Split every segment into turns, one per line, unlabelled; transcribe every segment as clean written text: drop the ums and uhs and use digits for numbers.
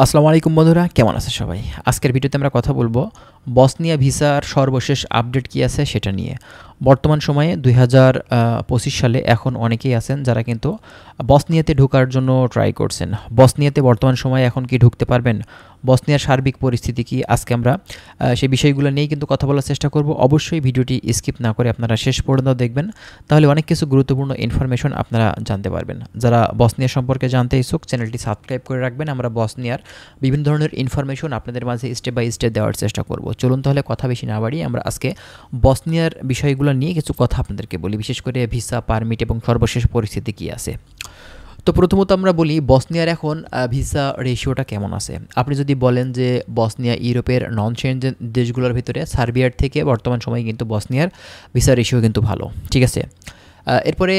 আসসালামু আলাইকুম বন্ধুরা, কেমন আছে সবাই? আজকের ভিডিওতে আমরা কথা বলবো বসনিয়া ভিসার সর্বশেষ আপডেট কী আছে সেটা নিয়ে। বর্তমান সময়ে 2025 সালে এখন অনেকেই আছেন যারা কিন্তু বসনিয়াতে ঢোকার জন্য ট্রাই করছেন। বসনিয়াতে বর্তমান সময়ে এখন কি ঢুকতে পারবেন? বসনিয়ার সার্বিক পরিস্থিতি কি? আজকে আমরা সেই বিষয়গুলো নিয়েই কিন্তু কথা বলার চেষ্টা করব। অবশ্যই ভিডিওটি স্কিপ না করে আপনারা শেষ পর্যন্ত দেখবেন, তাহলে অনেক কিছু গুরুত্বপূর্ণ ইনফরমেশন আপনারা জানতে পারবেন। যারা বসনিয়া সম্পর্কে জানতে ইচ্ছুক চ্যানেলটি সাবস্ক্রাইব করে রাখবেন। আমরা বসনিয়ার বিভিন্ন ধরনের ইনফরমেশন আপনাদের মাঝে স্টেপ বাই স্টেপ দেওয়ার চেষ্টা করব। চলুন তাহলে কথা বেশি না বাড়িয়ে আমরা আজকে বসনিয়ার বিষয়গুলো নিয়ে কিছু কথা আপনাদেরকে বলি, বিশেষ করে ভিসা, পারমিট এবং সর্বশেষ পরিস্থিতি কী আছে। তো প্রথমত আমরা বলি বসনিয়ার এখন ভিসা রেশিওটা কেমন আছে। আপনি যদি বলেন যে বসনিয়া ইউরোপের নন সেনজেন দেশগুলোর ভিতরে সার্বিয়ার থেকে বর্তমান সময়ে কিন্তু বসনিয়ার ভিসা রেশিও কিন্তু ভালো, ঠিক আছে। এরপরে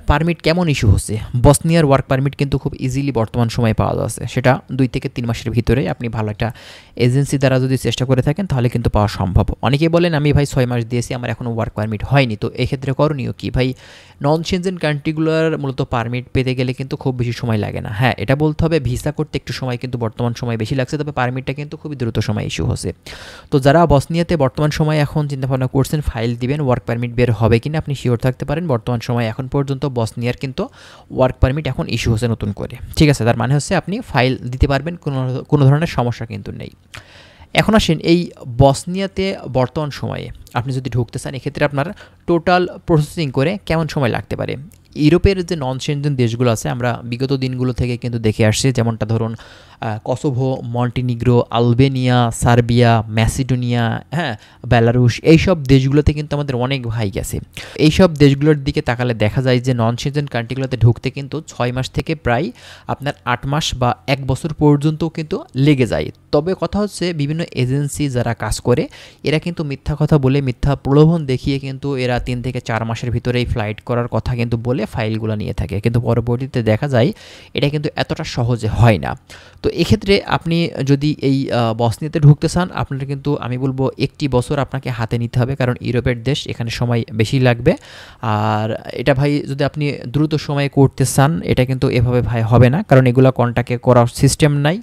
পারমিট কেমন ইস্যু হচ্ছে? বসনিয়ার ওয়ার্ক পারমিট কিন্তু খুব ইজিলি বর্তমান সময়ে পাওয়া যাচ্ছে, সেটা 2 থেকে 3 মাসের ভিতরে আপনি ভালো একটা এজেন্সি দ্বারা যদি চেষ্টা করে থাকেন তাহলে কিন্তু পাওয়া সম্ভব। অনেকেই বলেন আমি ভাই 6 মাস দিয়েছি, আমার এখনও ওয়ার্ক পারমিট হয়নি। তো এক্ষেত্রে করণীয় কী ভাই? নন সেনজেন কান্ট্রিগুলোর মূলত পারমিট পেতে গেলে কিন্তু খুব বেশি সময় লাগে না। হ্যাঁ, এটা বলতে হবে ভিসা করতে একটু সময় কিন্তু বর্তমান সময় বেশি লাগছে, তবে পারমিটটা কিন্তু খুবই দ্রুত সময় ইস্যু হচ্ছে। তো যারা বসনিয়াতে বর্তমান সময়ে এখন চিন্তাভাবনা করছেন ফাইল দিবেন, ওয়ার্ক পারমিট বের হবে কিনা আপনি শিওর থাকতে পারেন। বর্তমান সময়ে এখন পর্যন্ত বসনিয়ার কিন্তু ওয়ার্ক পারমিট এখন ইস্যু হচ্ছে নতুন করে, ঠিক আছে। তার মানে হচ্ছে আপনি ফাইল দিতে পারবেন, কোনো ধরনের সমস্যা কিন্তু নেই। এখন আসেন এই বসনিয়াতে বর্তমান সময়ে আপনি যদি ঢুকতে চান, এক্ষেত্রে আপনার টোটাল প্রসেসিং করে কেমন সময় লাগতে পারে? ইউরোপের যে নন সেনজেন দেশগুলো আছে আমরা বিগত দিনগুলো থেকে কিন্তু দেখে আসছি, যেমনটা ধরুন Kosovo, Montenegro, Albania, Serbia, Macedonia, হ্যাঁ, বেলারুশ, এইসব দেশগুলোতে কিন্তু আমাদের অনেক ভাই গেছে। এইসব দেশগুলোর দিকে তাকালে দেখা যায় যে নন সেনজেন কান্ট্রিগুলোতে ঢুকতে কিন্তু 6 মাস থেকে প্রায় আপনার 8 মাস বা 1 বছর পর্যন্ত কিন্তু লেগে যায়। তবে কথা হচ্ছে বিভিন্ন এজেন্সি যারা কাজ করে এরা কিন্তু মিথ্যা কথা বলে, মিথ্যা প্রলোভন দেখিয়ে কিন্তু এরা 3 থেকে 4 মাসের ভিতরেই ফ্লাইট করার কথা কিন্তু বলে ফাইলগুলো নিয়ে থাকে, কিন্তু পরবর্তীতে দেখা যায় এটা কিন্তু এতটা সহজে হয় না। তো এক্ষেত্রে আপনি যদি এই বসনিয়াতে ঢুকতে চান, আপনার কিন্তু আমি বলবো 1টি বছর আপনাকে হাতে নিতে হবে, কারণ ইউরোপের দেশ, এখানে সময় বেশি লাগবে। আর এটা ভাই যদি আপনি দ্রুত সময়ে করতে চান এটা কিন্তু এভাবে ভাই হবে না, কারণ এগুলো কন্ট্যাক্টে করার সিস্টেম নাই।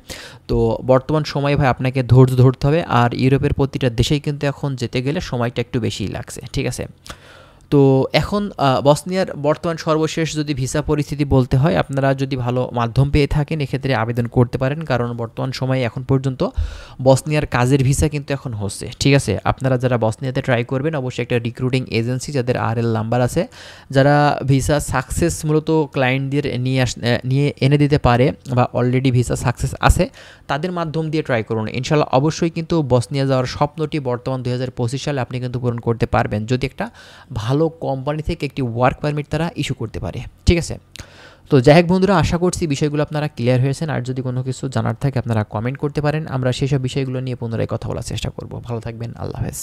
তো বর্তমান সময়ে ভাই আপনাকে ধৈর্য ধরতে হবে। আর ইউরোপের প্রতিটা দেশেই কিন্তু এখন যেতে গেলে সময়টা একটু বেশিই লাগছে, ঠিক আছে। তো এখন বসনিয়ার বর্তমান সর্বশেষ যদি ভিসা পরিস্থিতি বলতে হয়, আপনারা যদি ভালো মাধ্যম পেয়ে থাকেন এক্ষেত্রে আবেদন করতে পারেন, কারণ বর্তমান সময়ে এখন পর্যন্ত বসনিয়ার কাজের ভিসা কিন্তু এখন হচ্ছে, ঠিক আছে। আপনারা যারা বসনিয়াতে ট্রাই করবেন অবশ্যই একটা রিক্রুটিং এজেন্সি যাদের RL নাম্বার আছে, যারা ভিসা সাকসেস মূলত ক্লায়েন্টদের নিয়ে এনে দিতে পারে বা অলরেডি ভিসা সাকসেস আছে, তাদের মাধ্যম দিয়ে ট্রাই করুন। ইনশাল্লাহ অবশ্যই কিন্তু বসনিয়া যাওয়ার স্বপ্নটি বর্তমান 2025 সালে আপনি কিন্তু পূরণ করতে পারবেন, যদি একটা ভালো কোম্পানি থেকে একটি ওয়ার্ক পারমিট তারা ইস্যু করতে পারে, ঠিক আছে। তো যাই হোক বন্ধুরা, আশা করছি বিষয়গুলো আপনারা ক্লিয়ার হয়েছেন। আর যদি কোনো কিছু জানার থাকে আপনারা কমেন্ট করতে পারেন, আমরা সেসব বিষয়গুলো নিয়ে পুনরায় কথা বলার চেষ্টা করব। ভালো থাকবেন, আল্লাহ হাফেজ।